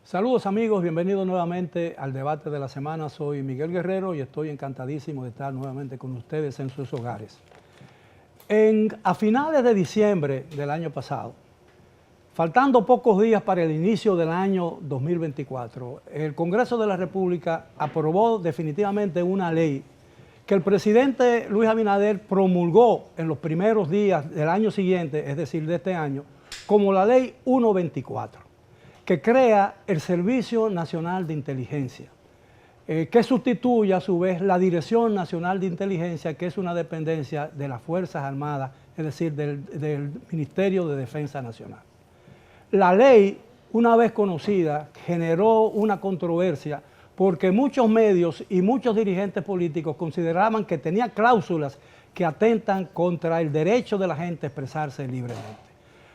Saludos amigos, bienvenidos nuevamente al debate de la semana. Soy Miguel Guerrero y estoy encantadísimo de estar nuevamente con ustedes en sus hogares. A finales de diciembre del año pasado, faltando pocos días para el inicio del año 2024, el Congreso de la República aprobó definitivamente una ley que el presidente Luis Abinader promulgó en los primeros días del año siguiente, es decir, de este año, como la Ley 124. Que crea el Servicio Nacional de Inteligencia, que sustituye a su vez la Dirección Nacional de Inteligencia, que es una dependencia de las Fuerzas Armadas, es decir, del Ministerio de Defensa Nacional. La ley, una vez conocida, generó una controversia porque muchos medios y muchos dirigentes políticos consideraban que tenía cláusulas que atentan contra el derecho de la gente a expresarse libremente.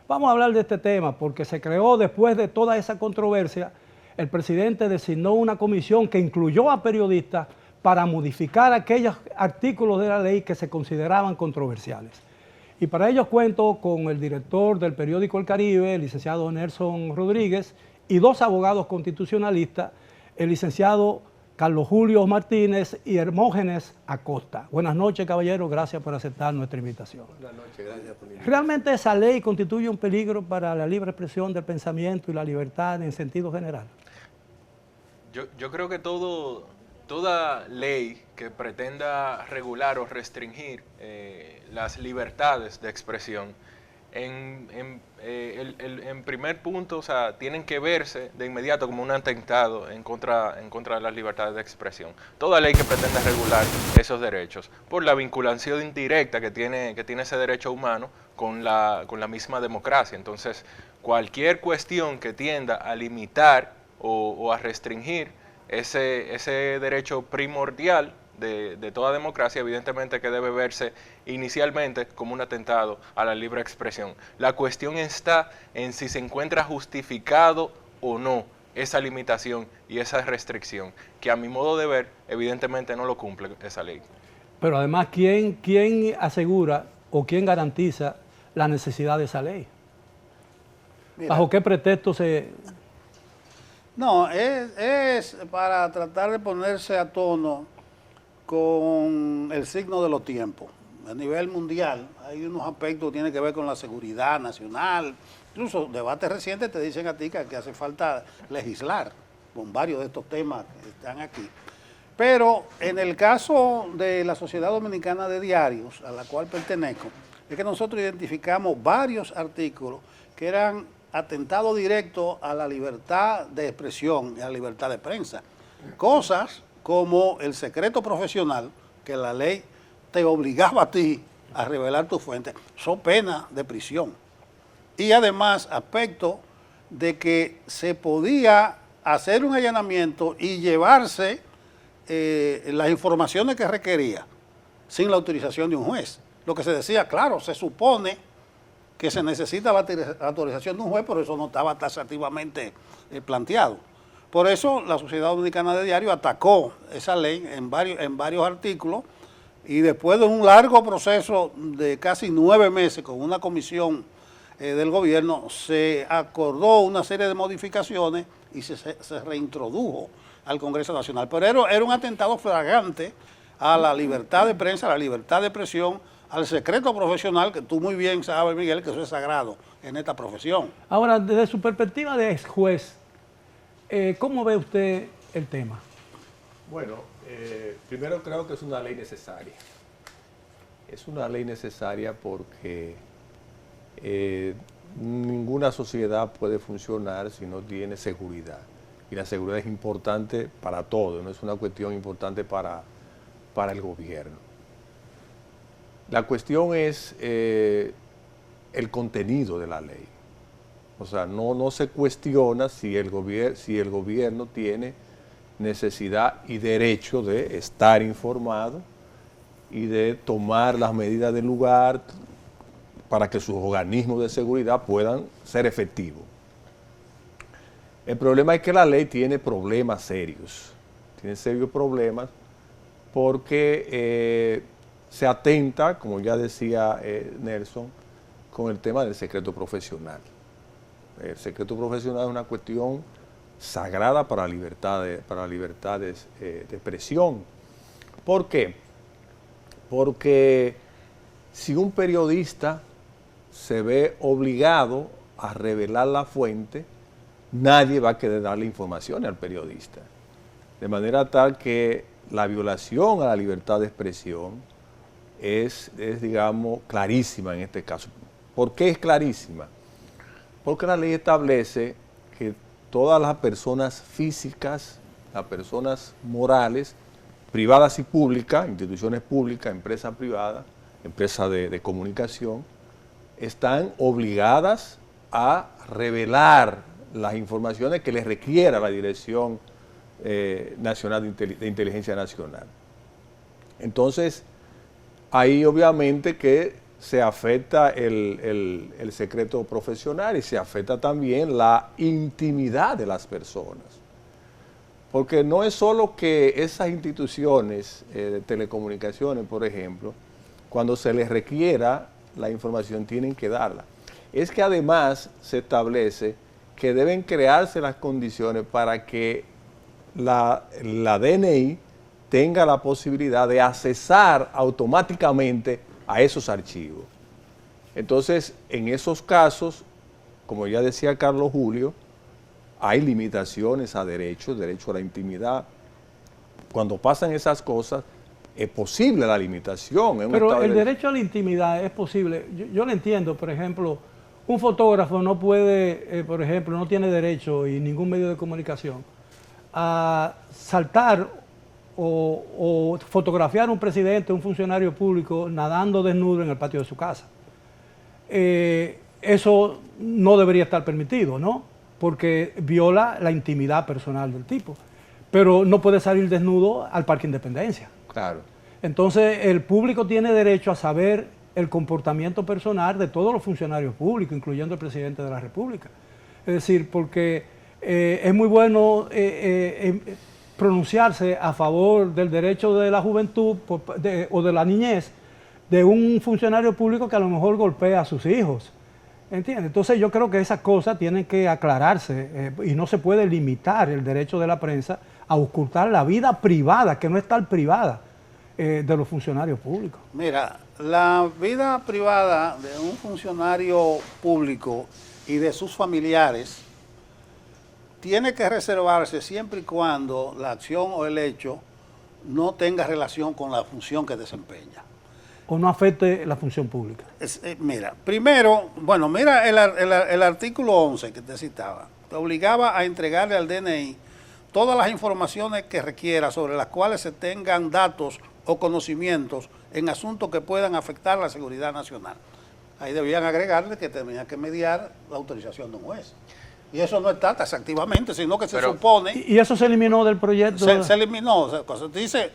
Vamos a hablar de este tema porque se creó después de toda esa controversia. El presidente designó una comisión que incluyó a periodistas para modificar aquellos artículos de la ley que se consideraban controversiales. Y para ello cuento con el director del periódico El Caribe, el licenciado Nelson Rodríguez, y dos abogados constitucionalistas, el licenciado Carlos Julio Martínez y Hermógenes Acosta. Buenas noches, caballero, gracias por aceptar nuestra invitación. Buenas noches, gracias por la invitación. ¿Realmente esa ley constituye un peligro para la libre expresión del pensamiento y la libertad en sentido general? Yo creo que toda ley que pretenda regular o restringir las libertades de expresión, en primer punto, o sea, tienen que verse de inmediato como un atentado en contra de las libertades de expresión. Toda ley que pretenda regular esos derechos, por la vinculación indirecta que tiene ese derecho humano con la misma democracia. Entonces, cualquier cuestión que tienda a limitar o a restringir ese derecho primordial de toda democracia, evidentemente que debe verse inicialmente como un atentado a la libre expresión. La cuestión está en si se encuentra justificado o no esa limitación y esa restricción, que a mi modo de ver, evidentemente no lo cumple esa ley. Pero además, ¿quién asegura o quién garantiza la necesidad de esa ley? Mira, ¿bajo qué pretexto se...? No, es para tratar de ponerse a tono con el signo de los tiempos. A nivel mundial hay unos aspectos que tienen que ver con la seguridad nacional. Incluso debates recientes te dicen a ti que hace falta legislar con varios de estos temas que están aquí. Pero en el caso de la Sociedad Dominicana de Diarios, a la cual pertenezco, es que nosotros identificamos varios artículos que eran atentados directos a la libertad de expresión y a la libertad de prensa. Cosas como el secreto profesional, que la ley te obligaba a ti a revelar tu fuente, son penas de prisión. Y además, aspecto de que se podía hacer un allanamiento y llevarse las informaciones que requería sin la autorización de un juez. Lo que se decía, claro, se supone que se necesita la autorización de un juez, pero eso no estaba taxativamente planteado. Por eso la Sociedad Dominicana de Diarios atacó esa ley en varios artículos y después de un largo proceso de casi 9 meses con una comisión del gobierno, se acordó una serie de modificaciones y se reintrodujo al Congreso Nacional. Pero era un atentado flagrante a la libertad de prensa, a la libertad de expresión, al secreto profesional, que tú muy bien sabes, Miguel, que eso es sagrado en esta profesión. Ahora, desde su perspectiva de ex juez, ¿cómo ve usted el tema? Bueno, primero creo que es una ley necesaria. Es una ley necesaria porque ninguna sociedad puede funcionar si no tiene seguridad. Y la seguridad es importante para todo, no es una cuestión importante para el gobierno. La cuestión es el contenido de la ley. O sea, no se cuestiona si el gobierno tiene necesidad y derecho de estar informado y de tomar las medidas del lugar para que sus organismos de seguridad puedan ser efectivos. El problema es que la ley tiene problemas serios. Tiene serios problemas porque se atenta, como ya decía Nelson, con el tema del secreto profesional. El secreto profesional es una cuestión sagrada para las libertades de expresión. ¿Por qué? Porque si un periodista se ve obligado a revelar la fuente, nadie va a querer darle información al periodista. De manera tal que la violación a la libertad de expresión es, digamos, clarísima en este caso. ¿Por qué es clarísima? Porque la ley establece que todas las personas físicas, las personas morales, privadas y públicas, instituciones públicas, empresas privadas, empresas de comunicación, están obligadas a revelar las informaciones que les requiera la Dirección Nacional de Inteligencia Nacional. Entonces, ahí obviamente que se afecta el secreto profesional y se afecta también la intimidad de las personas. Porque no es solo que esas instituciones de telecomunicaciones, por ejemplo, cuando se les requiera la información tienen que darla. Es que además se establece que deben crearse las condiciones para que la DNI tenga la posibilidad de accesar automáticamente a esos archivos. Entonces, en esos casos, como ya decía Carlos Julio, hay limitaciones a derechos, derecho a la intimidad. Cuando pasan esas cosas, es posible la limitación. Pero el derecho a la intimidad es posible. Yo lo entiendo, por ejemplo, un fotógrafo no puede, por ejemplo, no tiene derecho y ningún medio de comunicación a saltar o fotografiar a un presidente, un funcionario público nadando desnudo en el patio de su casa. Eso no debería estar permitido, ¿no? Porque viola la intimidad personal del tipo. Pero no puede salir desnudo al Parque Independencia. Claro. Entonces, el público tiene derecho a saber el comportamiento personal de todos los funcionarios públicos, incluyendo el presidente de la República. Es decir, porque es muy bueno pronunciarse a favor del derecho de la juventud o de la niñez de un funcionario público que a lo mejor golpea a sus hijos. ¿Entiendes? Entonces yo creo que esas cosas tienen que aclararse y no se puede limitar el derecho de la prensa a ocultar la vida privada, que no es tal privada, de los funcionarios públicos. Mira, la vida privada de un funcionario público y de sus familiares tiene que reservarse siempre y cuando la acción o el hecho no tenga relación con la función que desempeña. O no afecte la función pública. Mira, primero, bueno, mira el artículo 11 que te citaba. Te obligaba a entregarle al DNI todas las informaciones que requiera sobre las cuales se tengan datos o conocimientos en asuntos que puedan afectar la seguridad nacional. Ahí debían agregarle que tenía que mediar la autorización de un juez. Y eso no está taxativamente, sino que se supone... ¿Y eso se eliminó del proyecto? Se eliminó, o sea, dice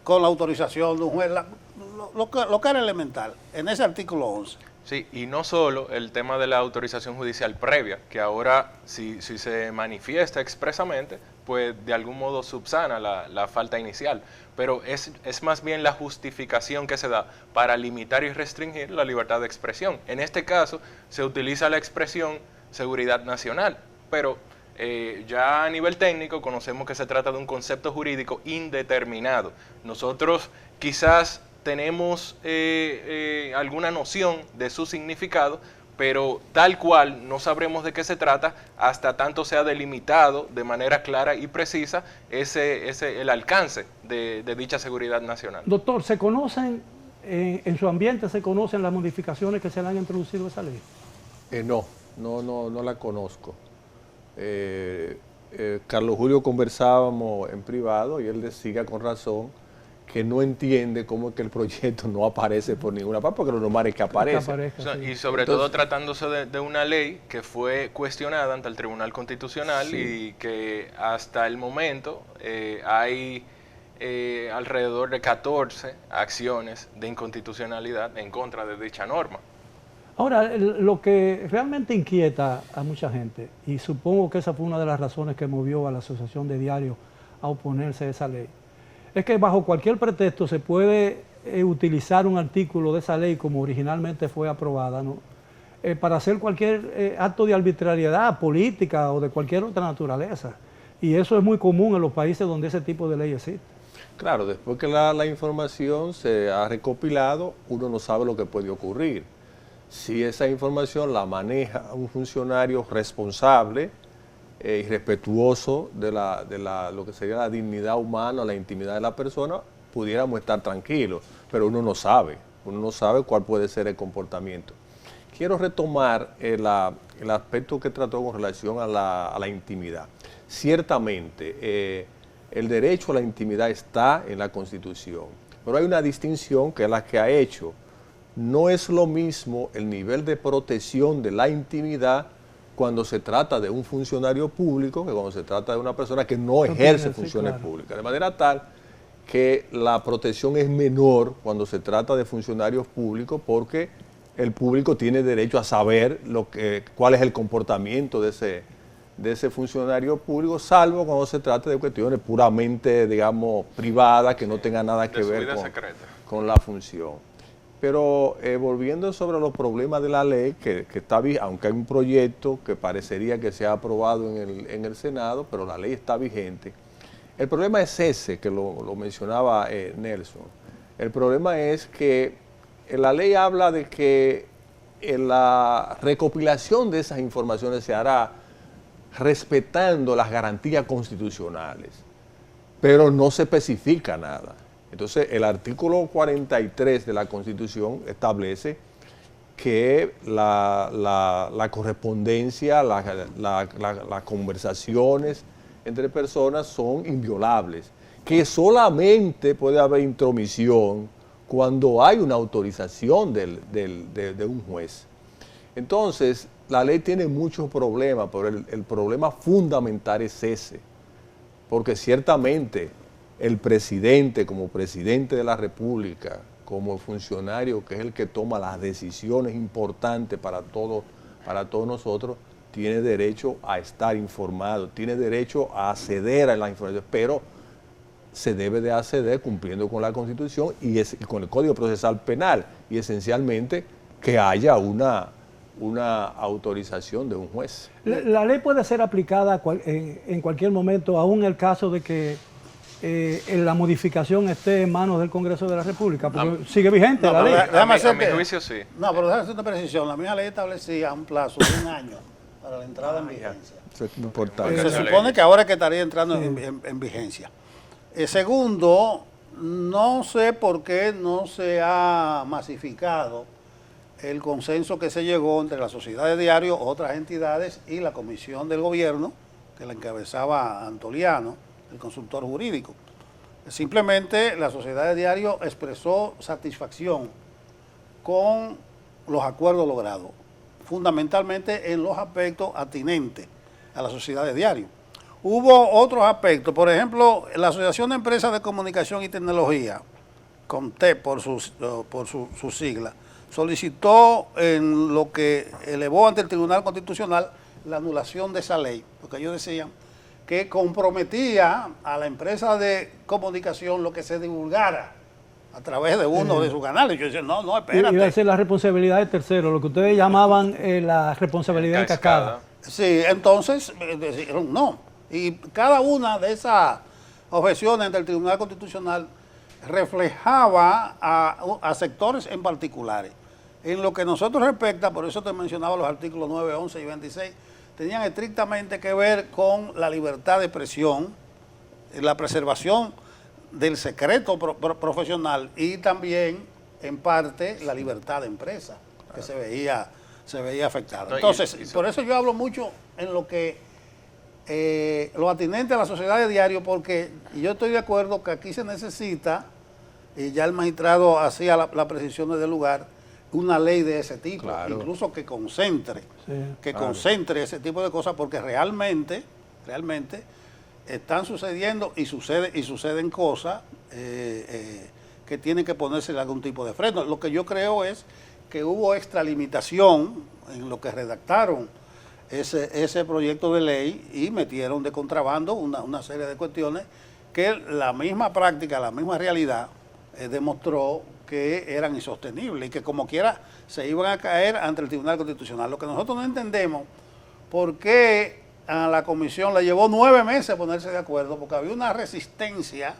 con la autorización de un juez, lo que era elemental, en ese artículo 11. Sí, y no solo el tema de la autorización judicial previa, que ahora si se manifiesta expresamente, pues de algún modo subsana la falta inicial, pero es más bien la justificación que se da para limitar y restringir la libertad de expresión. En este caso se utiliza la expresión seguridad nacional, pero ya a nivel técnico conocemos que se trata de un concepto jurídico indeterminado. Nosotros quizás tenemos alguna noción de su significado, pero tal cual no sabremos de qué se trata hasta tanto sea delimitado de manera clara y precisa el alcance de dicha seguridad nacional. Doctor, ¿se conocen, en su ambiente se conocen las modificaciones que se le han introducido a esa ley? No la conozco. Carlos Julio conversábamos en privado y él decía con razón que no entiende cómo es que el proyecto no aparece por ninguna parte, porque lo normal es que aparece. Y sobre todo tratándose de una ley que fue cuestionada ante el Tribunal Constitucional, sí, y que hasta el momento hay alrededor de 14 acciones de inconstitucionalidad en contra de dicha norma. Ahora, lo que realmente inquieta a mucha gente, y supongo que esa fue una de las razones que movió a la Asociación de Diarios a oponerse a esa ley, es que bajo cualquier pretexto se puede utilizar un artículo de esa ley como originalmente fue aprobada, ¿no? Para hacer cualquier acto de arbitrariedad política o de cualquier otra naturaleza. Y eso es muy común en los países donde ese tipo de ley existe. Claro, después que la información se ha recopilado, uno no sabe lo que puede ocurrir. Si esa información la maneja un funcionario responsable y respetuoso de lo que sería la dignidad humana, la intimidad de la persona, pudiéramos estar tranquilos, pero uno no sabe cuál puede ser el comportamiento. Quiero retomar el aspecto que trató con relación a la intimidad. Ciertamente, el derecho a la intimidad está en la Constitución, pero hay una distinción que es la que ha hecho. No es lo mismo el nivel de protección de la intimidad cuando se trata de un funcionario público que cuando se trata de una persona que no ejerce funciones públicas. De manera tal que la protección es menor cuando se trata de funcionarios públicos porque el público tiene derecho a saber cuál es el comportamiento de ese funcionario público, salvo cuando se trata de cuestiones puramente, digamos, privadas, que no tengan nada que ver con la función. Pero volviendo sobre los problemas de la ley, que está aunque hay un proyecto que parecería que se ha aprobado en el Senado, pero la ley está vigente. El problema es ese, que lo mencionaba Nelson. El problema es que la ley habla de que la recopilación de esas informaciones se hará respetando las garantías constitucionales, pero no se especifica nada. Entonces, el artículo 43 de la Constitución establece que la correspondencia, las conversaciones entre personas son inviolables, que solamente puede haber intromisión cuando hay una autorización de un juez. Entonces, la ley tiene muchos problemas, pero el problema fundamental es ese, porque ciertamente el presidente, como presidente de la República, como funcionario que es el que toma las decisiones importantes para todos nosotros, tiene derecho a estar informado, tiene derecho a acceder a la información, pero se debe de acceder cumpliendo con la Constitución y con el Código Procesal Penal, y esencialmente que haya una autorización de un juez. La ley puede ser aplicada en cualquier momento, aún en el caso de que la modificación esté en manos del Congreso de la República, porque sigue vigente la ley. A mi juicio sí. No, pero déjame hacer una precisión. La misma ley establecía un plazo de 1 año para la entrada en vigencia. Eso es importante. Se supone que ahora es que estaría entrando en vigencia. Segundo, no sé por qué no se ha masificado el consenso que se llegó entre la Sociedad de Diario, otras entidades y la Comisión del Gobierno, que la encabezaba Antoliano, el consultor jurídico. Simplemente la Sociedad de Diario expresó satisfacción con los acuerdos logrados, fundamentalmente en los aspectos atinentes a la Sociedad de Diario. Hubo otros aspectos, por ejemplo, la Asociación de Empresas de Comunicación y Tecnología, COMTEC por su sigla, solicitó en lo que elevó ante el Tribunal Constitucional la anulación de esa ley, porque ellos decían que comprometía a la empresa de comunicación lo que se divulgara a través de uno de sus canales. Yo decía, no, espérate. Iba a ser la responsabilidad de tercero, lo que ustedes llamaban la responsabilidad de cascada. Sí, entonces dijeron no. Y cada una de esas objeciones ante el Tribunal Constitucional reflejaba a sectores en particulares. En lo que nosotros respecta, por eso te mencionaba los artículos 9, 11 y 26, tenían estrictamente que ver con la libertad de expresión, la preservación del secreto profesional y también, en parte, la libertad de empresa, que se veía afectada. Entonces, por eso yo hablo mucho en lo que lo atinente a la Sociedad de Diario, porque yo estoy de acuerdo que aquí se necesita, y ya el magistrado hacía las precisiones del lugar, una ley de ese tipo, claro, incluso que concentre ese tipo de cosas, porque realmente están sucediendo y suceden cosas que tienen que ponerse algún tipo de freno. Lo que yo creo es que hubo extralimitación en lo que redactaron ese proyecto de ley y metieron de contrabando una serie de cuestiones que la misma práctica, la misma realidad demostró que eran insostenibles y que como quiera se iban a caer ante el Tribunal Constitucional. Lo que nosotros no entendemos, ¿por qué a la comisión le llevó 9 meses ponerse de acuerdo porque había una resistencia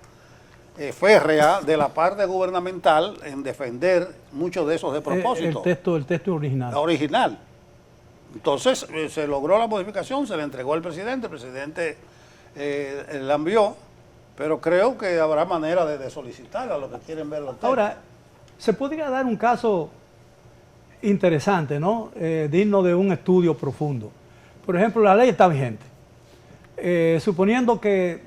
férrea de la parte gubernamental en defender muchos de esos de propósito. El texto original. La original. Entonces se logró la modificación, se le entregó al presidente, el presidente la envió, pero creo que habrá manera de solicitar a los que quieren ver los textos. Ahora, se podría dar un caso interesante, ¿no? Digno de un estudio profundo. Por ejemplo, la ley está vigente. Suponiendo que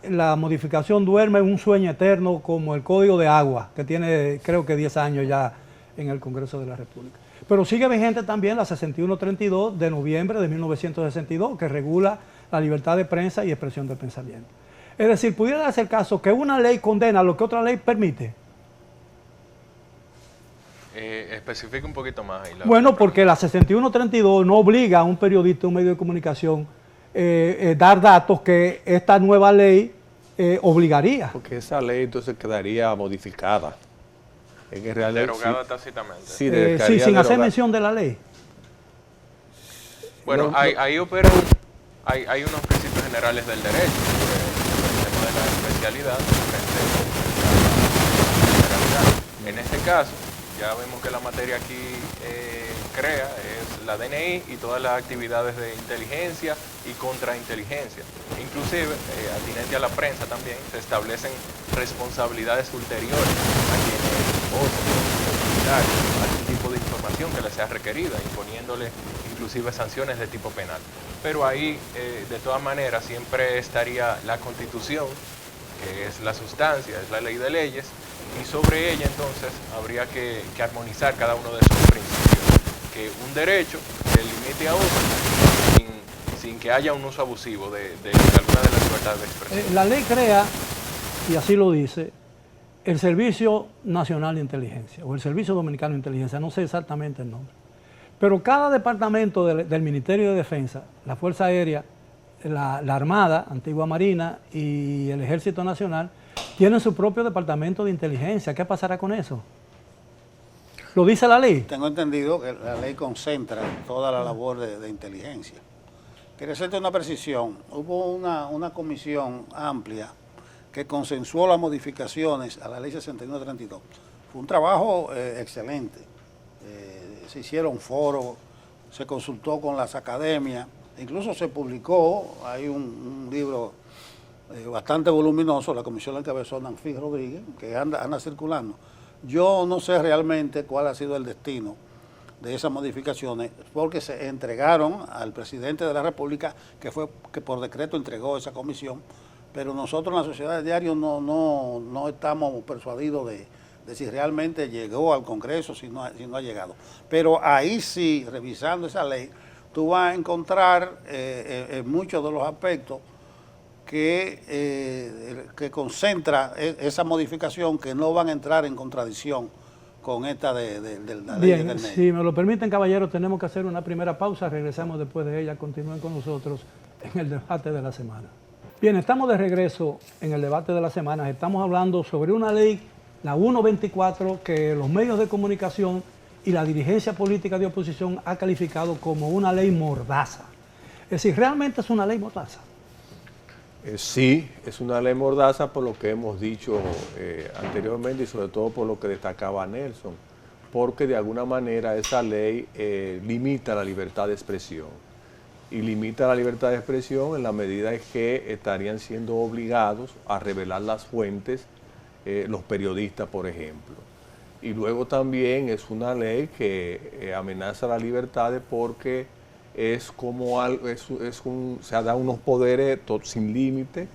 la modificación duerma en un sueño eterno como el Código de Agua, que tiene creo que 10 años ya en el Congreso de la República. Pero sigue vigente también la 6132 de noviembre de 1962, que regula la libertad de prensa y expresión del pensamiento. Es decir, pudiera darse el caso que una ley condena lo que otra ley permite. Especifica un poquito más ahí. Bueno, porque la 6132 no obliga a un periodista, un medio de comunicación, dar datos que esta nueva ley obligaría. Porque esa ley entonces quedaría modificada. En realidad, derogada tácitamente. Sí, sin hacer mención de la ley. Bueno, ahí operan, hay unos principios generales del derecho, sobre el tema de la especialidad frente a la generalidad. En este caso, ya vemos que la materia aquí crea es la DNI y todas las actividades de inteligencia y contrainteligencia. Inclusive, atinente a la prensa también, se establecen responsabilidades ulteriores a quienes ocultar algún tipo de información que les sea requerida, imponiéndole inclusive sanciones de tipo penal. Pero ahí, de todas maneras, siempre estaría la Constitución, que es la sustancia, es la ley de leyes, y sobre ella entonces habría que armonizar cada uno de esos principios, que un derecho se limite a otro sin que haya un uso abusivo de alguna de las libertades de expresión. La ley crea, y así lo dice, el Servicio Nacional de Inteligencia, o el Servicio Dominicano de Inteligencia, no sé exactamente el nombre, pero cada departamento del Ministerio de Defensa, la Fuerza Aérea, la Armada, Antigua Marina y el Ejército Nacional, tienen su propio departamento de inteligencia. ¿Qué pasará con eso? ¿Lo dice la ley? Tengo entendido que la ley concentra toda la labor de inteligencia. Quería hacerte una precisión. Hubo una comisión amplia que consensuó las modificaciones a la ley 6132. Fue un trabajo excelente. Se hicieron foros, se consultó con las academias, incluso se publicó, hay un libro bastante voluminoso, la comisión la encabezó Nanfis Rodríguez, que anda circulando. Yo no sé realmente cuál ha sido el destino de esas modificaciones, porque se entregaron al presidente de la República, que fue que por decreto entregó esa comisión, pero nosotros en la Sociedad de Diario no estamos persuadidos de si realmente llegó al Congreso, si no ha llegado. Pero ahí sí, revisando esa ley, tú vas a encontrar en muchos de los aspectos que concentra esa modificación, que no van a entrar en contradicción con esta de la ley del medio. Si me lo permiten, caballeros, tenemos que hacer una primera pausa. Regresamos después de ella. Continúen con nosotros en el debate de la semana. Bien, estamos de regreso en el debate de la semana. Estamos hablando sobre una ley, la 124, que los medios de comunicación y la dirigencia política de oposición ha calificado como una ley mordaza. Es decir, ¿realmente es una ley mordaza? Sí, es una ley mordaza por lo que hemos dicho anteriormente y sobre todo por lo que destacaba Nelson, porque de alguna manera esa ley limita la libertad de expresión. Y limita la libertad de expresión en la medida en que estarían siendo obligados a revelar las fuentes los periodistas, por ejemplo. Y luego también es una ley que amenaza las libertades porque es como algo, se da unos poderes sin límite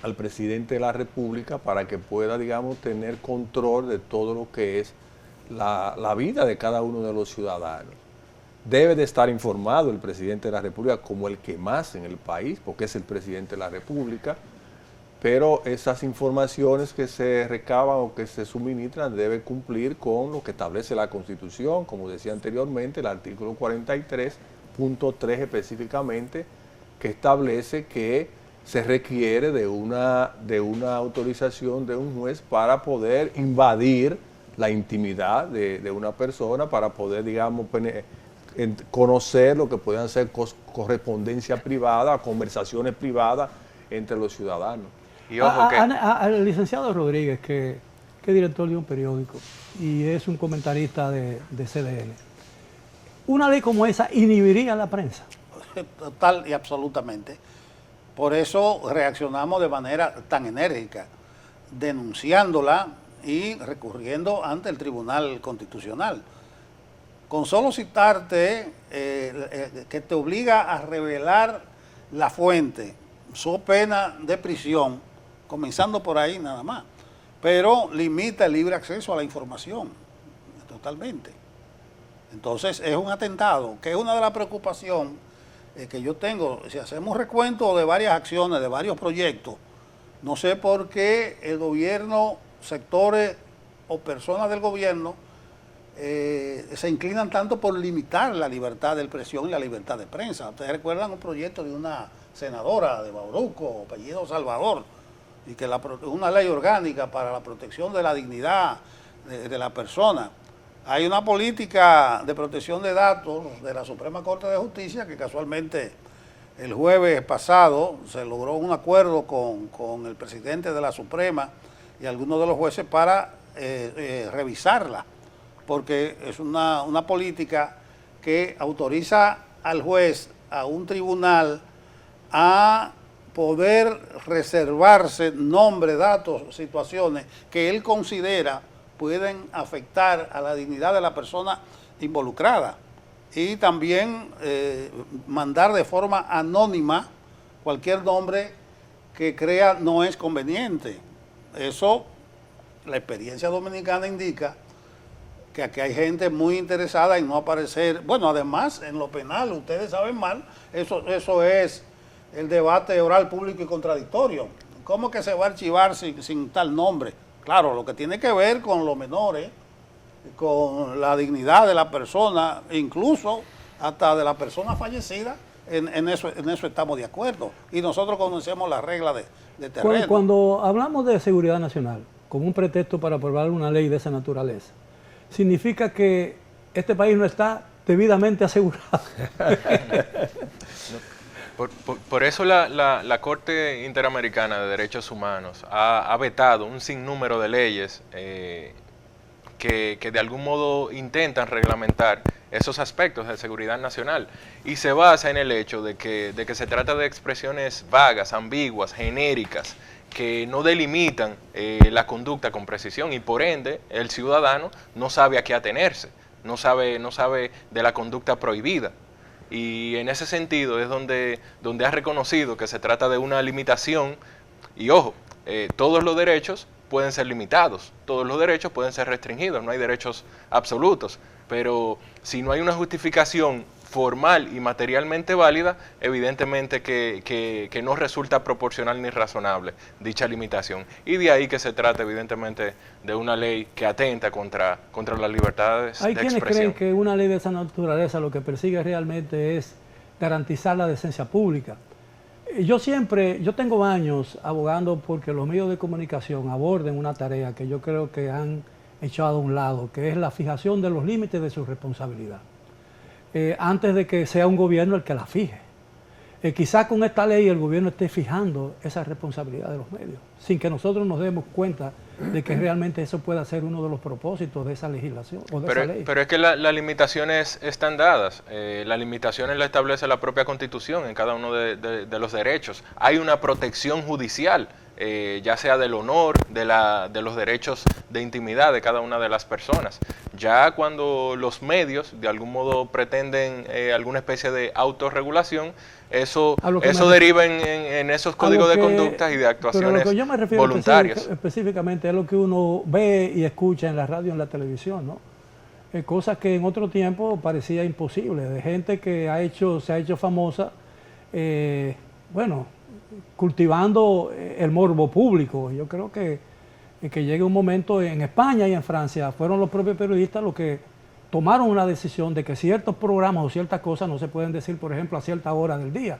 al presidente de la República para que pueda, digamos, tener control de todo lo que es la vida de cada uno de los ciudadanos. Debe de estar informado el presidente de la República como el que más en el país, porque es el presidente de la República, pero esas informaciones que se recaban o que se suministran deben cumplir con lo que establece la Constitución, como decía anteriormente, el artículo 43.3 específicamente, que establece que se requiere de una autorización de un juez para poder invadir la intimidad de una persona, para poder, digamos, conocer lo que puedan ser correspondencia privada, conversaciones privadas entre los ciudadanos. Y ojo que... Al licenciado Rodríguez, que es director de un periódico y es un comentarista de CDN, ¿una ley como esa inhibiría a la prensa? Total y absolutamente. Por eso reaccionamos de manera tan enérgica, denunciándola y recurriendo ante el Tribunal Constitucional. Con solo citarte que te obliga a revelar la fuente, so pena de prisión, comenzando por ahí nada más, pero limita el libre acceso a la información, totalmente. Entonces es un atentado, que es una de las preocupaciones que yo tengo. Si hacemos recuento de varias acciones, de varios proyectos, no sé por qué el gobierno, sectores o personas del gobierno se inclinan tanto por limitar la libertad de expresión y la libertad de prensa. Ustedes recuerdan un proyecto de una senadora de Bauruco, apellido Salvador, y que una ley orgánica para la protección de la dignidad de la persona. Hay una política de protección de datos de la Suprema Corte de Justicia que casualmente el jueves pasado se logró un acuerdo con el presidente de la Suprema y algunos de los jueces para revisarla, porque es una política que autoriza al juez, a un tribunal, a poder reservarse nombres, datos, situaciones que él considera pueden afectar a la dignidad de la persona involucrada, y también mandar de forma anónima cualquier nombre que crea no es conveniente. Eso, la experiencia dominicana indica que aquí hay gente muy interesada en no aparecer. Bueno, además, en lo penal, ustedes saben mal, eso es el debate oral público y contradictorio. ¿Cómo que se va a archivar sin tal nombre? Claro, lo que tiene que ver con los menores, con la dignidad de la persona, incluso hasta de la persona fallecida, en eso estamos de acuerdo. Y nosotros conocemos las reglas de terreno. Cuando hablamos de seguridad nacional, como un pretexto para aprobar una ley de esa naturaleza, significa que este país no está debidamente asegurado. Por eso la Corte Interamericana de Derechos Humanos ha vetado un sinnúmero de leyes que de algún modo intentan reglamentar esos aspectos de seguridad nacional, y se basa en el hecho de que se trata de expresiones vagas, ambiguas, genéricas, que no delimitan la conducta con precisión, y por ende el ciudadano no sabe a qué atenerse, no sabe de la conducta prohibida. Y en ese sentido es donde ha reconocido que se trata de una limitación. Y ojo, todos los derechos pueden ser limitados, todos los derechos pueden ser restringidos, no hay derechos absolutos, pero si no hay una justificación formal y materialmente válida, evidentemente que no resulta proporcional ni razonable dicha limitación. Y de ahí que se trata evidentemente de una ley que atenta contra las libertades de expresión. Hay quienes creen que una ley de esa naturaleza lo que persigue realmente es garantizar la decencia pública. Yo tengo años abogando porque los medios de comunicación aborden una tarea que yo creo que han echado a un lado, que es la fijación de los límites de su responsabilidad. Antes de que sea un gobierno el que la fije. Quizás con esta ley el gobierno esté fijando esa responsabilidad de los medios, sin que nosotros nos demos cuenta de que realmente eso pueda ser uno de los propósitos de esa legislación o de esa ley. Pero es que las limitaciones están dadas, las limitaciones las establece la propia Constitución en cada uno de los derechos. Hay una protección judicial, ya sea del honor, de los derechos de intimidad de cada una de las personas. Ya cuando los medios de algún modo pretenden alguna especie de autorregulación, eso deriva en esos códigos de conducta y de actuaciones voluntarias. Pero lo que yo me refiero específicamente es lo que uno ve y escucha en la radio y en la televisión, ¿no? Cosas que en otro tiempo parecía imposible, de gente que se ha hecho famosa, cultivando el morbo público. Yo creo que llegue un momento en España y en Francia, fueron los propios periodistas los que tomaron una decisión de que ciertos programas o ciertas cosas no se pueden decir, por ejemplo, a cierta hora del día.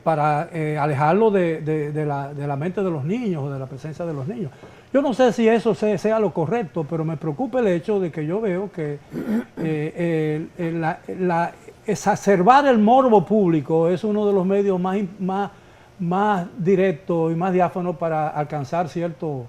para alejarlo de la mente de los niños o de la presencia de los niños. Yo no sé si eso sea lo correcto, pero me preocupa el hecho de que yo veo que exacerbar el morbo público es uno de los medios más directos y más diáfanos para alcanzar ciertos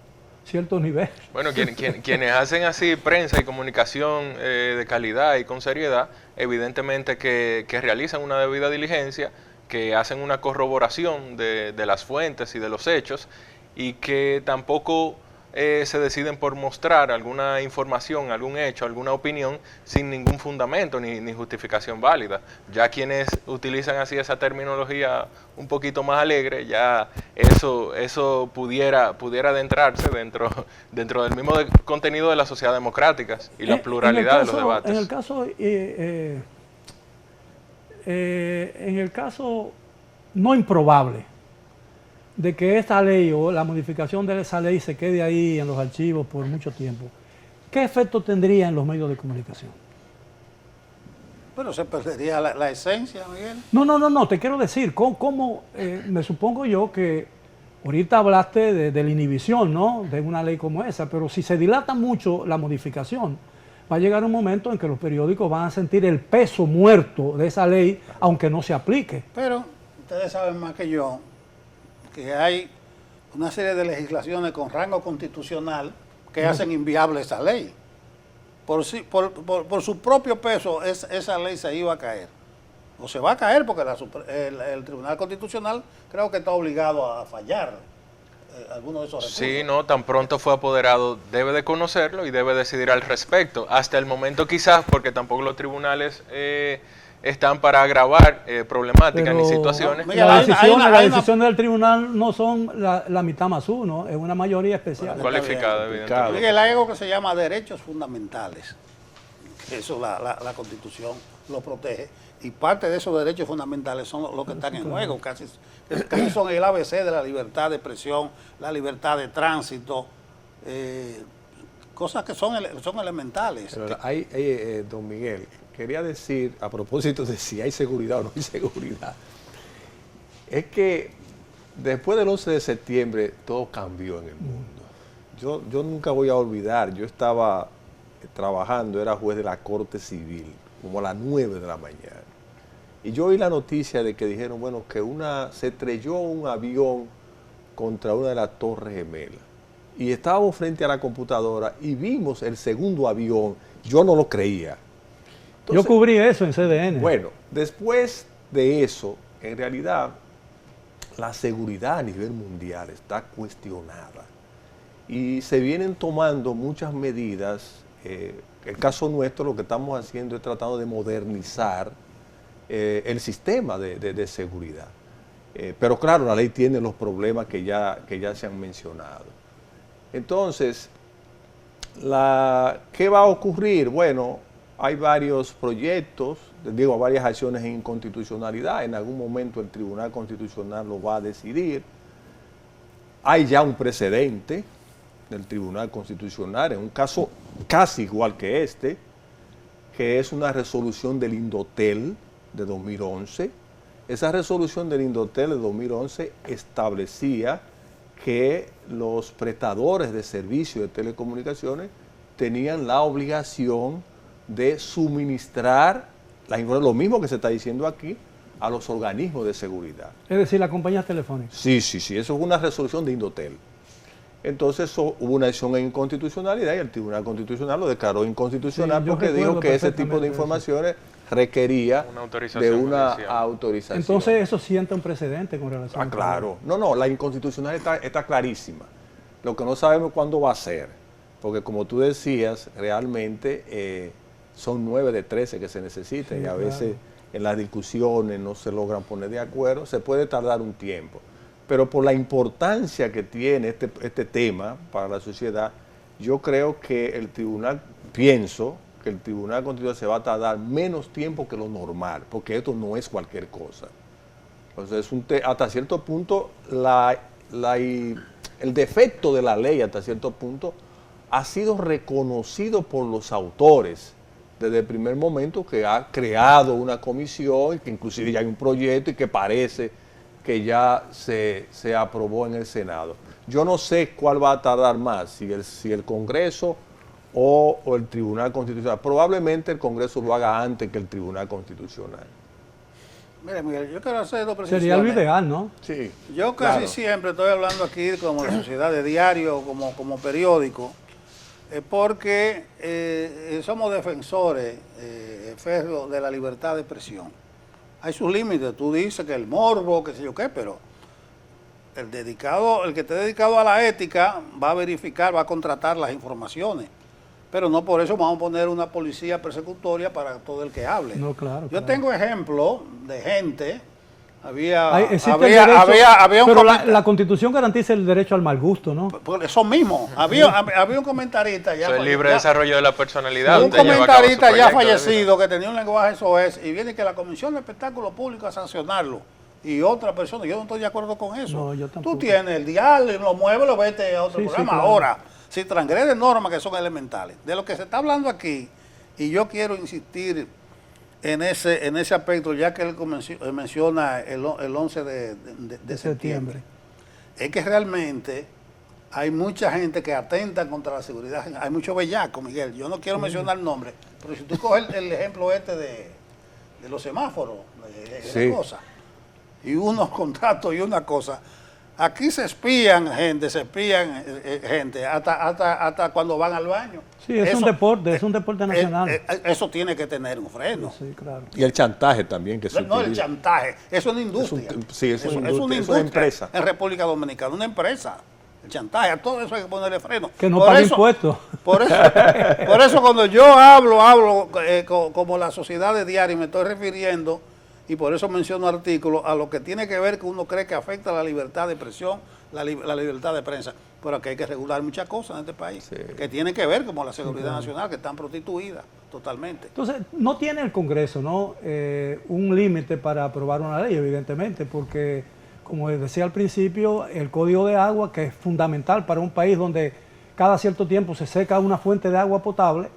niveles. Bueno, quienes hacen así prensa y comunicación de calidad y con seriedad, evidentemente que realizan una debida diligencia, que hacen una corroboración de las fuentes y de los hechos, y que tampoco se deciden por mostrar alguna información, algún hecho, alguna opinión sin ningún fundamento ni justificación válida. Ya quienes utilizan así esa terminología un poquito más alegre, ya eso pudiera adentrarse dentro del mismo contenido de la sociedad democrática y la pluralidad de los debates. En el caso no improbable de que esta ley o la modificación de esa ley se quede ahí en los archivos por mucho tiempo, ¿qué efecto tendría en los medios de comunicación? Bueno, se perdería la esencia, Miguel. No, te quiero decir, ¿cómo me supongo yo que ahorita hablaste de la inhibición, ¿no?, de una ley como esa, pero si se dilata mucho la modificación, va a llegar un momento en que los periódicos van a sentir el peso muerto de esa ley, aunque no se aplique. Pero ustedes saben más que yo que hay una serie de legislaciones con rango constitucional que hacen inviable esa ley. Por su propio peso, esa ley se iba a caer. O se va a caer porque el Tribunal Constitucional creo que está obligado a fallar algunos de esos recursos. Sí, no, tan pronto fue apoderado, debe de conocerlo y debe decidir al respecto. Hasta el momento quizás, porque tampoco los tribunales están para agravar problemáticas ni situaciones. Las decisiones del tribunal no son la mitad más uno, es una mayoría especial. Cualificada, evidentemente. Miguel, hay algo que se llama derechos fundamentales. Eso la Constitución lo protege. Y parte de esos derechos fundamentales son los que están en juego. Casi son el ABC de la libertad de expresión, la libertad de tránsito, cosas que son elementales. Pero don Miguel, quería decir, a propósito de si hay seguridad o no hay seguridad, es que después del 11 de septiembre todo cambió en el mundo. Yo nunca voy a olvidar, yo estaba trabajando, era juez de la Corte Civil, como a las 9 de la mañana. Y yo oí la noticia de que dijeron, bueno, que se estrelló un avión contra una de las Torres Gemelas. Y estábamos frente a la computadora y vimos el segundo avión. Yo no lo creía. Entonces, yo cubrí eso en CDN. Bueno, después de eso, en realidad, la seguridad a nivel mundial está cuestionada. Y se vienen tomando muchas medidas. El caso nuestro, lo que estamos haciendo es tratando de modernizar el sistema de seguridad. Pero claro, la ley tiene los problemas que ya se han mencionado. Entonces, ¿qué va a ocurrir? Bueno, hay varios proyectos, varias acciones en inconstitucionalidad. En algún momento el Tribunal Constitucional lo va a decidir. Hay ya un precedente del Tribunal Constitucional, en un caso casi igual que este, que es una resolución del Indotel de 2011. Esa resolución del Indotel de 2011 establecía que los prestadores de servicios de telecomunicaciones tenían la obligación de suministrar lo mismo que se está diciendo aquí a los organismos de seguridad. Es decir, las compañías telefónicas. Sí, eso es una resolución de Indotel. Entonces hubo una acción en inconstitucionalidad y el Tribunal Constitucional lo declaró inconstitucional porque dijo que ese tipo de informaciones requería de una autorización. Entonces eso sienta un precedente con relación a... Claro. No, la inconstitucionalidad está clarísima. Lo que no sabemos cuándo va a ser, porque como tú decías, realmente son 9 de 13 que se necesitan, y a veces en las discusiones no se logran poner de acuerdo, se puede tardar un tiempo. Pero por la importancia que tiene este tema para la sociedad, yo creo que pienso que el Tribunal Constitucional se va a tardar menos tiempo que lo normal, porque esto no es cualquier cosa. Entonces, hasta cierto punto, el defecto de la ley, hasta cierto punto, ha sido reconocido por los autores desde el primer momento que ha creado una comisión, que inclusive ya hay un proyecto y que parece que ya se aprobó en el Senado. Yo no sé cuál va a tardar más, si el Congreso o el Tribunal Constitucional. Probablemente el Congreso lo haga antes que el Tribunal Constitucional. Mire, Miguel, yo quiero hacer dos precisiones. Sería lo ideal, ¿no? Sí, Yo casi claro. siempre estoy hablando aquí como de sociedad de diario, como periódico, porque somos defensores férreos de la libertad de expresión. Hay sus límites, tú dices que el morbo, qué sé yo qué, pero el que esté dedicado a la ética va a verificar, va a contratar las informaciones. Pero no por eso vamos a poner una policía persecutoria para todo el que hable. No, claro. Yo claro. tengo ejemplos de gente, había Existe el derecho, un pero comentario. la Constitución garantiza el derecho al mal gusto, ¿no? Por eso mismo, había un comentarista ya, Eso es libre desarrollo de la personalidad. un usted lleva a cabo su comentarista ya proyecto de vida. fallecido que tenía un lenguaje soez y viene que la Comisión de Espectáculos Públicos a sancionarlo y otra persona, yo no estoy de acuerdo con eso. No, yo tampoco. Tú tienes el dial, lo mueves, lo vete a otro Sí, sí, programa. claro. Ahora, si transgrede normas que son elementales, de lo que se está hablando aquí, y yo quiero insistir en ese aspecto, ya que él menciona el 11 de septiembre, es que realmente hay mucha gente que atenta contra la seguridad. Hay mucho bellaco, Miguel. Yo no quiero mencionar nombres, pero si tú coges el ejemplo de los semáforos, Sí. de cosas, y unos contratos y una cosa, aquí se espían gente, hasta cuando van al baño. Sí, es un deporte nacional. Eso tiene que tener un freno. Sí, claro. Y el chantaje también que se No, el utiliza. chantaje, eso es una industria. Sí, es una Eso industria, es una empresa. en República Dominicana, una empresa. El chantaje, a todo eso hay que ponerle freno. Que no Por pague eso- impuestos. Por eso cuando yo hablo como la sociedad de diario, me estoy refiriendo, y por eso menciono artículos, a lo que tiene que ver que uno cree que afecta la libertad de expresión, la libertad de prensa. Pero aquí hay que regular muchas cosas en este país, Sí. que tienen que ver como la seguridad nacional, que están prostituidas totalmente. Entonces, no tiene el Congreso, ¿no? Un límite para aprobar una ley, evidentemente, porque, como decía al principio, el Código de Agua, que es fundamental para un país donde cada cierto tiempo se seca una fuente de agua potable,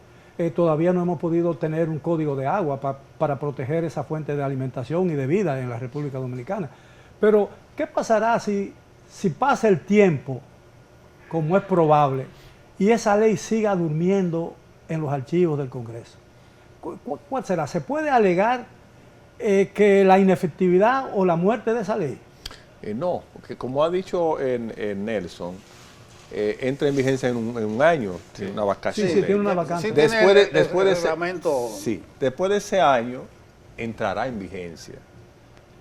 todavía no hemos podido tener un código de agua para proteger esa fuente de alimentación y de vida en la República Dominicana. Pero, ¿qué pasará si pasa el tiempo, como es probable, y esa ley siga durmiendo en los archivos del Congreso? ¿Cuál será? ¿Se puede alegar que la inefectividad o la muerte de esa ley? No, porque como ha dicho Nelson, entra en vigencia en un año, tiene una vacación. Sí, tiene una vacante. Sí, Después tiene después de el ese, reglamento. sí, después de ese año entrará en vigencia.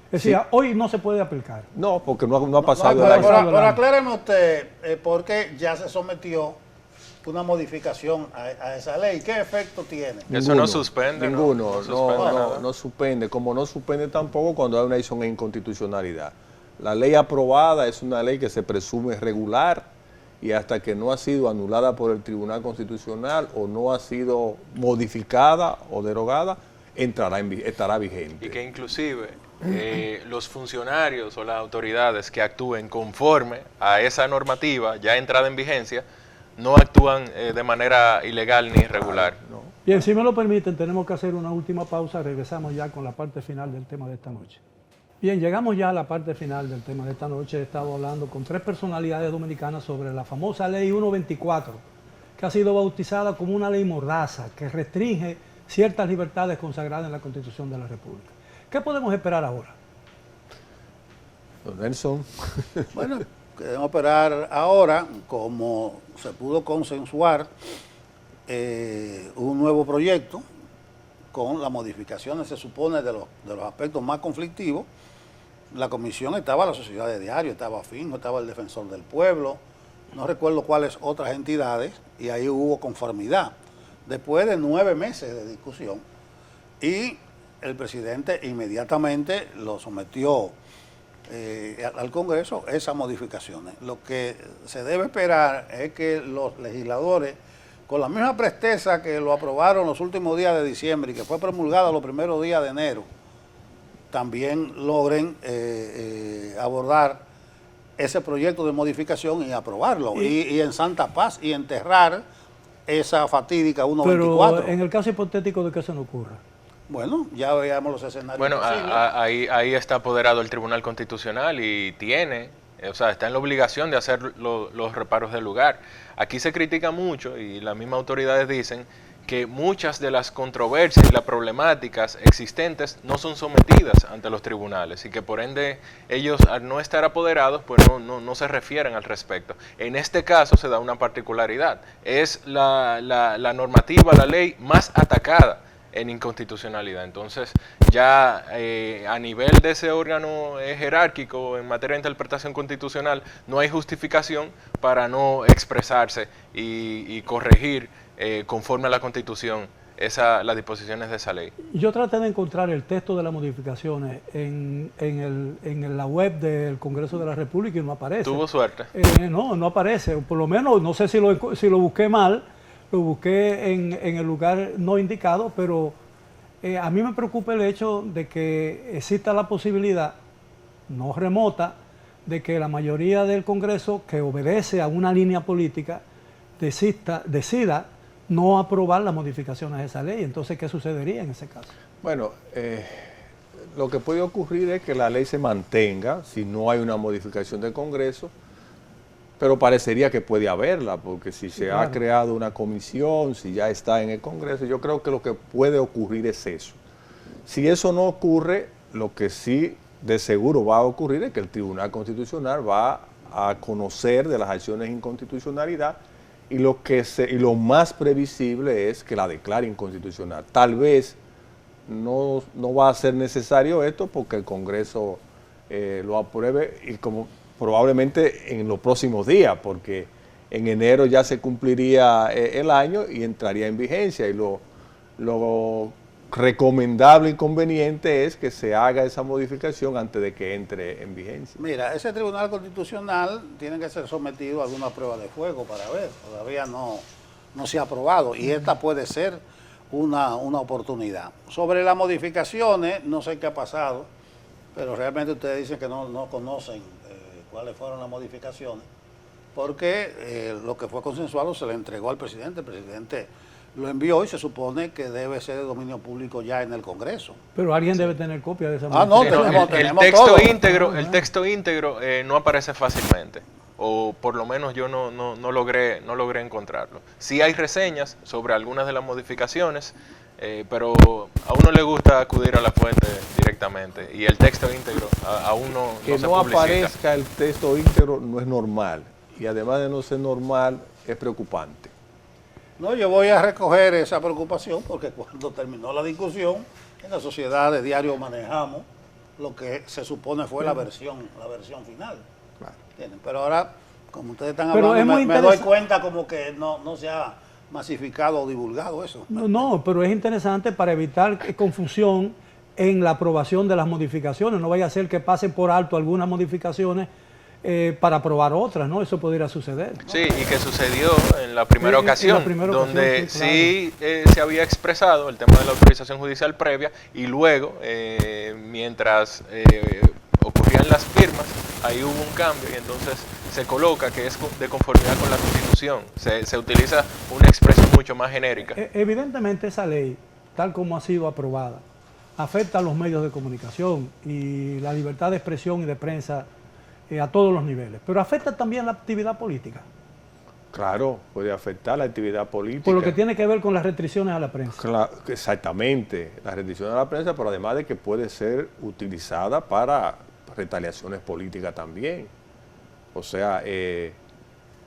Es decir, Sí. hoy no se puede aplicar. No, porque no ha pasado No, el año. pero acláreme usted, ¿por qué ya se sometió una modificación a esa ley? ¿Qué efecto tiene? Eso no suspende, ¿no? Ninguno, No suspende nada. no suspende. Como no suspende tampoco cuando hay una decisión de inconstitucionalidad. La ley aprobada es una ley que se presume regular y hasta que no ha sido anulada por el Tribunal Constitucional o no ha sido modificada o derogada, estará vigente. Y que inclusive los funcionarios o las autoridades que actúen conforme a esa normativa ya entrada en vigencia, no actúan de manera ilegal ni irregular. ¿no? Bien, si me lo permiten, tenemos que hacer una última pausa. Regresamos ya con la parte final del tema de esta noche. Bien, llegamos ya a la parte final del tema de esta noche. He estado hablando con tres personalidades dominicanas sobre la famosa Ley 124, que ha sido bautizada como una ley mordaza, que restringe ciertas libertades consagradas en la Constitución de la República. ¿Qué podemos esperar ahora? Don Nelson. Bueno, queremos esperar ahora, como se pudo consensuar un nuevo proyecto con las modificaciones, se supone, de los aspectos más conflictivos. La comisión estaba la Sociedad de Diario, estaba Finjo, estaba el Defensor del Pueblo, no recuerdo cuáles otras entidades, y ahí hubo conformidad. Después de 9 meses de discusión, y el presidente inmediatamente lo sometió al Congreso, esas modificaciones. Lo que se debe esperar es que los legisladores, con la misma presteza que lo aprobaron los últimos días de diciembre y que fue promulgado los primeros días de enero, también logren abordar ese proyecto de modificación y aprobarlo. Y en santa paz y enterrar esa fatídica Pero 124. en el caso hipotético de que eso no ocurra. Bueno, ya veamos los escenarios Bueno, posibles. ahí está apoderado el Tribunal Constitucional y tiene, o sea, está en la obligación de hacer los reparos del lugar. Aquí se critica mucho y las mismas autoridades dicen que muchas de las controversias y las problemáticas existentes no son sometidas ante los tribunales y que por ende ellos, al no estar apoderados, pues no se refieren al respecto. En este caso se da una particularidad, es la normativa, la ley más atacada en inconstitucionalidad. Entonces, ya a nivel de ese órgano jerárquico en materia de interpretación constitucional, no hay justificación para no expresarse y corregir conforme a la Constitución las disposiciones de esa ley. Yo traté de encontrar el texto de las modificaciones en la web del Congreso de la República y no aparece. ¿Tuvo suerte? No aparece. Por lo menos, no sé si lo busqué mal, lo busqué en el lugar no indicado, pero a mí me preocupa el hecho de que exista la posibilidad, no remota, de que la mayoría del Congreso, que obedece a una línea política, decida no aprobar las modificaciones de esa ley. Entonces, ¿qué sucedería en ese caso? Bueno, lo que puede ocurrir es que la ley se mantenga si no hay una modificación del Congreso, pero parecería que puede haberla, porque si se ha creado una comisión, si ya está en el Congreso, yo creo que lo que puede ocurrir es eso. Si eso no ocurre, lo que sí de seguro va a ocurrir es que el Tribunal Constitucional va a conocer de las acciones de inconstitucionalidad y lo más previsible es que la declare inconstitucional. Tal vez no va a ser necesario esto porque el Congreso lo apruebe y como probablemente en los próximos días, porque en enero ya se cumpliría el año y entraría en vigencia, y lo recomendable y conveniente es que se haga esa modificación antes de que entre en vigencia. Mira, ese Tribunal Constitucional tiene que ser sometido a alguna prueba de fuego para ver, todavía no se ha aprobado y esta puede ser una oportunidad. Sobre las modificaciones, no sé qué ha pasado, pero realmente ustedes dicen que no conocen cuáles fueron las modificaciones, porque lo que fue consensuado se le entregó al presidente, el presidente lo envió y se supone que debe ser de dominio público ya en el Congreso. Pero alguien debe tener copia de esa Ah, no, modificación. tenemos el texto todo. el texto íntegro no aparece fácilmente, o por lo menos yo no logré encontrarlo. Sí hay reseñas sobre algunas de las modificaciones, pero a uno le gusta acudir a la fuente directamente y el texto íntegro aún no Que se no publicita. aparezca el texto íntegro no es normal, y además de no ser normal, es preocupante. No, yo voy a recoger esa preocupación porque cuando terminó la discusión, en la sociedad de diario manejamos lo que se supone fue la versión final. Claro. ¿Entienden? Pero ahora, como ustedes están Pero hablando, es muy me doy interesa- cuenta como que no se ha masificado o divulgado eso. No, pero es interesante para evitar confusión en la aprobación de las modificaciones. No vaya a ser que pasen por alto algunas modificaciones para aprobar otras, ¿no? Eso podría suceder. Sí, y que sucedió en la primera En la ocasión, primera donde ocasión, sí, se había expresado el tema de la autorización judicial previa y luego, mientras ocurrían las firmas, ahí hubo un cambio y entonces se coloca que es de conformidad con la Constitución. Se utiliza una expresión mucho más genérica. Evidentemente esa ley, tal como ha sido aprobada, afecta a los medios de comunicación y la libertad de expresión y de prensa a todos los niveles, pero afecta también la actividad política, Claro, puede afectar la actividad política. por lo que tiene que ver con las restricciones a la prensa. Exactamente, la restricción a la prensa, pero además de que puede ser utilizada para retaliaciones políticas también. O sea,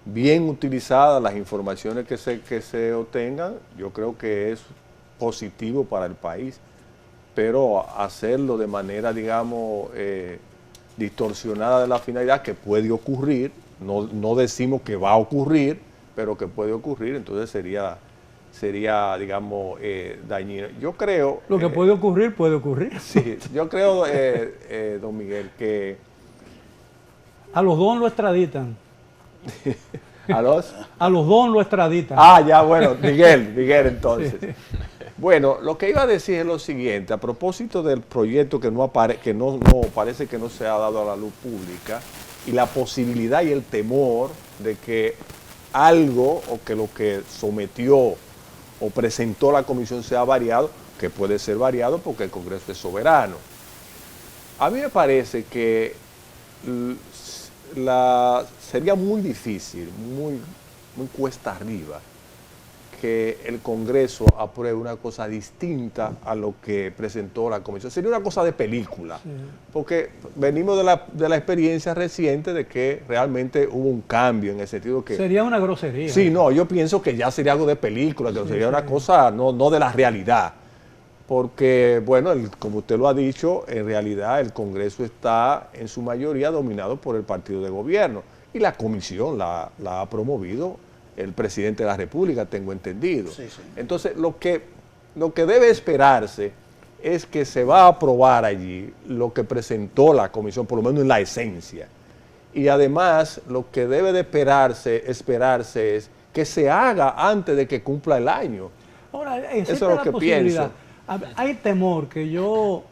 bien utilizadas las informaciones que se obtengan, yo creo que es positivo para el país, pero hacerlo de manera, digamos, distorsionada de la finalidad, que puede ocurrir, no decimos que va a ocurrir, pero que puede ocurrir, entonces sería digamos, dañino. Yo creo... Lo que puede ocurrir, puede ocurrir. Sí, yo creo, don Miguel, que... A los dos lo extraditan. ¿A los? A los dos lo extraditan. Ah, ya, bueno, Miguel entonces. Bueno, lo que iba a decir es lo siguiente, a propósito del proyecto que parece que no se ha dado a la luz pública, y la posibilidad y el temor de que algo o que lo que sometió o presentó la comisión sea variado, que puede ser variado porque el Congreso es soberano. A mí me parece que sería muy difícil, muy cuesta arriba, que el Congreso apruebe una cosa distinta a lo que presentó la comisión. Sería una cosa de película, sí, porque venimos de la experiencia reciente de que realmente hubo un cambio en el sentido que... Sería una grosería. Sí, no, yo pienso que ya sería algo de película, que sería una cosa no de la realidad. Porque, bueno, como usted lo ha dicho, en realidad el Congreso está en su mayoría dominado por el partido de gobierno y la comisión la ha promovido el presidente de la República, tengo entendido. Sí, sí. Entonces, lo que debe esperarse es que se va a aprobar allí lo que presentó la comisión, por lo menos en la esencia. Y además, lo que debe de esperarse es que se haga antes de que cumpla el año. Ahora, eso es lo que pienso. Hay temor que yo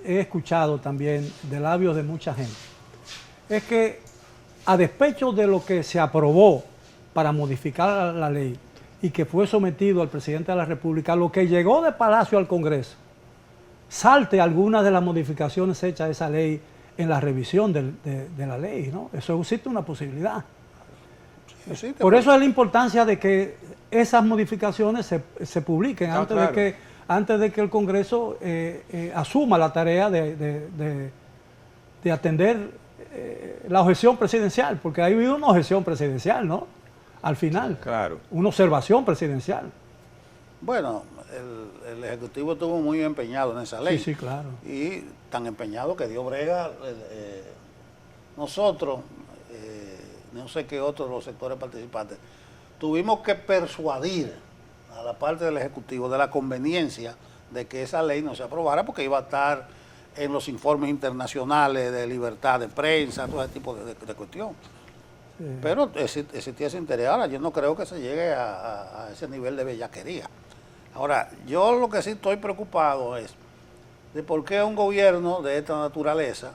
he escuchado también de labios de mucha gente. Es que a despecho de lo que se aprobó para modificar la ley y que fue sometido al presidente de la República, lo que llegó de Palacio al Congreso, salte algunas de las modificaciones hechas a esa ley en la revisión de la ley, ¿no? Eso existe una posibilidad. Sí, por eso es la importancia de que esas modificaciones se publiquen antes de que el Congreso asuma la tarea de atender la objeción presidencial, porque ha habido una objeción presidencial, ¿no? Al final, claro, una observación presidencial. Bueno, el Ejecutivo estuvo muy empeñado en esa ley. Sí, sí, claro. Y tan empeñado que dio brega. Nosotros, no sé qué otros de los sectores participantes, tuvimos que persuadir a la parte del Ejecutivo de la conveniencia de que esa ley no se aprobara porque iba a estar en los informes internacionales de libertad de prensa, todo ese tipo de cuestión. Sí. Pero existía ese interés. Ahora, yo no creo que se llegue a ese nivel de bellaquería. Ahora, yo lo que sí estoy preocupado es de por qué un gobierno de esta naturaleza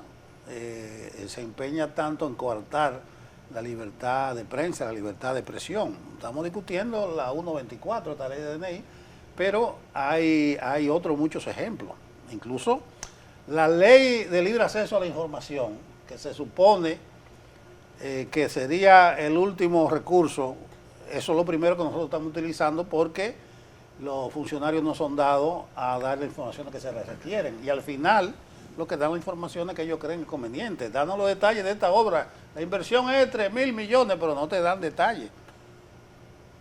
se empeña tanto en coartar la libertad de prensa, la libertad de expresión. Estamos discutiendo la 124, esta ley de DNI, pero hay otros muchos ejemplos. Incluso la ley de libre acceso a la información, que se supone que sería el último recurso, eso es lo primero que nosotros estamos utilizando porque los funcionarios no son dados a dar las informaciones que se les requieren. Y al final, lo que dan las informaciones que ellos creen convenientes. Danos los detalles de esta obra. La inversión es 3.000 millones, pero no te dan detalles.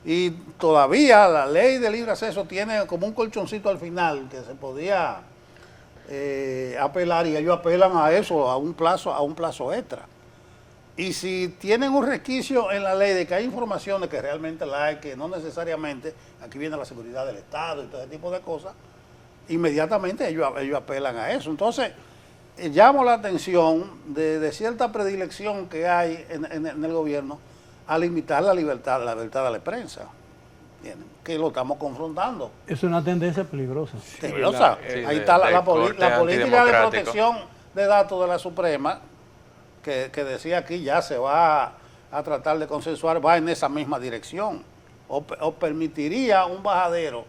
Y todavía la ley de libre acceso tiene como un colchoncito al final que se podía apelar, y ellos apelan a eso, a un plazo extra. Y si tienen un resquicio en la ley de que hay informaciones que realmente la hay, que no necesariamente, aquí viene la seguridad del Estado y todo ese tipo de cosas, inmediatamente ellos apelan a eso. Entonces, llamo la atención de cierta predilección que hay en el gobierno a limitar la libertad de la prensa, que lo estamos confrontando. Es una tendencia peligrosa. Peligrosa. Ahí está la política de protección de datos de la Suprema, que decía aquí ya se va a tratar de consensuar, va en esa misma dirección, o permitiría un bajadero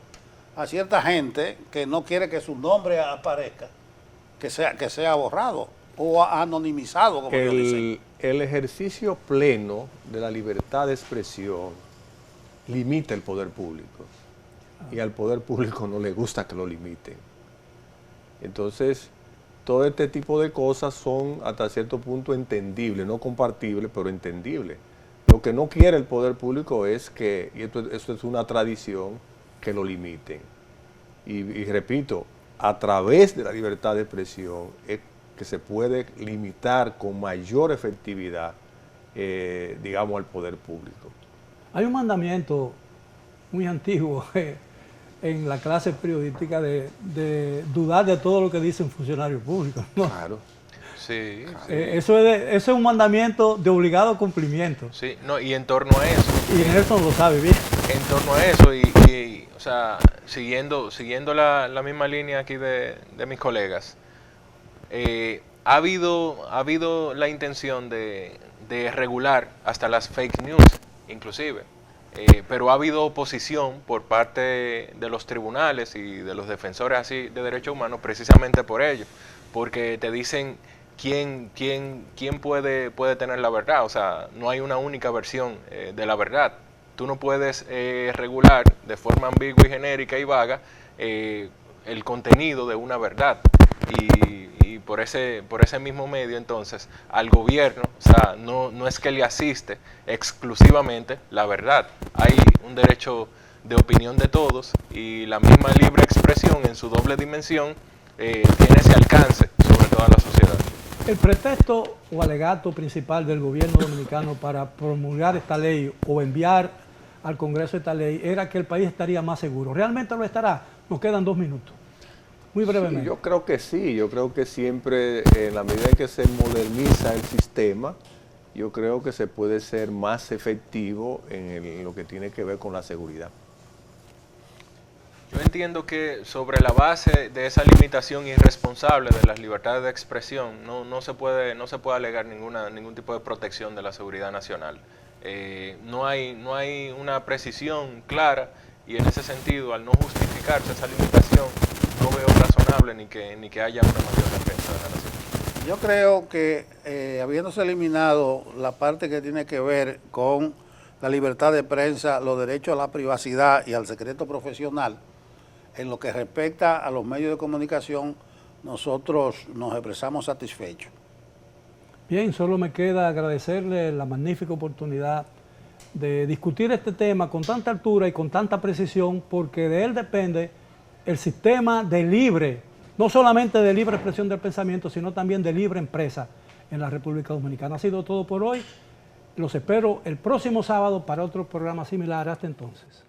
a cierta gente que no quiere que su nombre aparezca, que sea borrado o anonimizado, como yo dicen. El ejercicio pleno de la libertad de expresión limita el poder público, y al poder público no le gusta que lo limiten. Entonces, todo este tipo de cosas son hasta cierto punto entendibles, no compartibles, pero entendibles. Lo que no quiere el poder público es que, y esto es una tradición, que lo limiten. Y repito, a través de la libertad de expresión es que se puede limitar con mayor efectividad, digamos, al poder público. Hay un mandamiento muy antiguo en la clase periodística de dudar de todo lo que dicen funcionarios públicos, ¿no? Claro. Sí. Eso es un mandamiento de obligado cumplimiento. Sí, no, y en torno a eso. Y Nelson lo sabe bien. En torno a eso, y o sea, siguiendo la misma línea aquí de mis colegas, ha habido la intención de regular hasta las fake news inclusive. Pero ha habido oposición por parte de los tribunales y de los defensores así de derechos humanos precisamente por ello, porque te dicen quién puede tener la verdad. O sea, no hay una única versión de la verdad. Tú no puedes regular de forma ambigua y genérica y vaga el contenido de una verdad. Y por ese mismo medio, entonces, al gobierno, o sea, no es que le asiste exclusivamente la verdad. Hay un derecho de opinión de todos y la misma libre expresión en su doble dimensión tiene ese alcance sobre toda la sociedad. El pretexto o alegato principal del gobierno dominicano para promulgar esta ley o enviar al Congreso esta ley era que el país estaría más seguro. ¿Realmente lo estará? Nos quedan 2 minutos. Muy brevemente. Sí, yo creo que sí, yo creo que siempre en la medida en que se moderniza el sistema, yo creo que se puede ser más efectivo en lo que tiene que ver con la seguridad. Yo entiendo que sobre la base de esa limitación irresponsable de las libertades de expresión no se puede alegar ningún tipo de protección de la seguridad nacional. No hay una precisión clara y en ese sentido, al no justificarse esa limitación, no veo razonable ni que haya una mayor defensa de la nación. Yo creo que habiéndose eliminado la parte que tiene que ver con la libertad de prensa, los derechos a la privacidad y al secreto profesional, en lo que respecta a los medios de comunicación, nosotros nos expresamos satisfechos. Bien, solo me queda agradecerle la magnífica oportunidad de discutir este tema con tanta altura y con tanta precisión, porque de él depende el sistema de libre, no solamente de libre expresión del pensamiento, sino también de libre empresa en la República Dominicana. Ha sido todo por hoy. Los espero el próximo sábado para otro programa similar. Hasta entonces.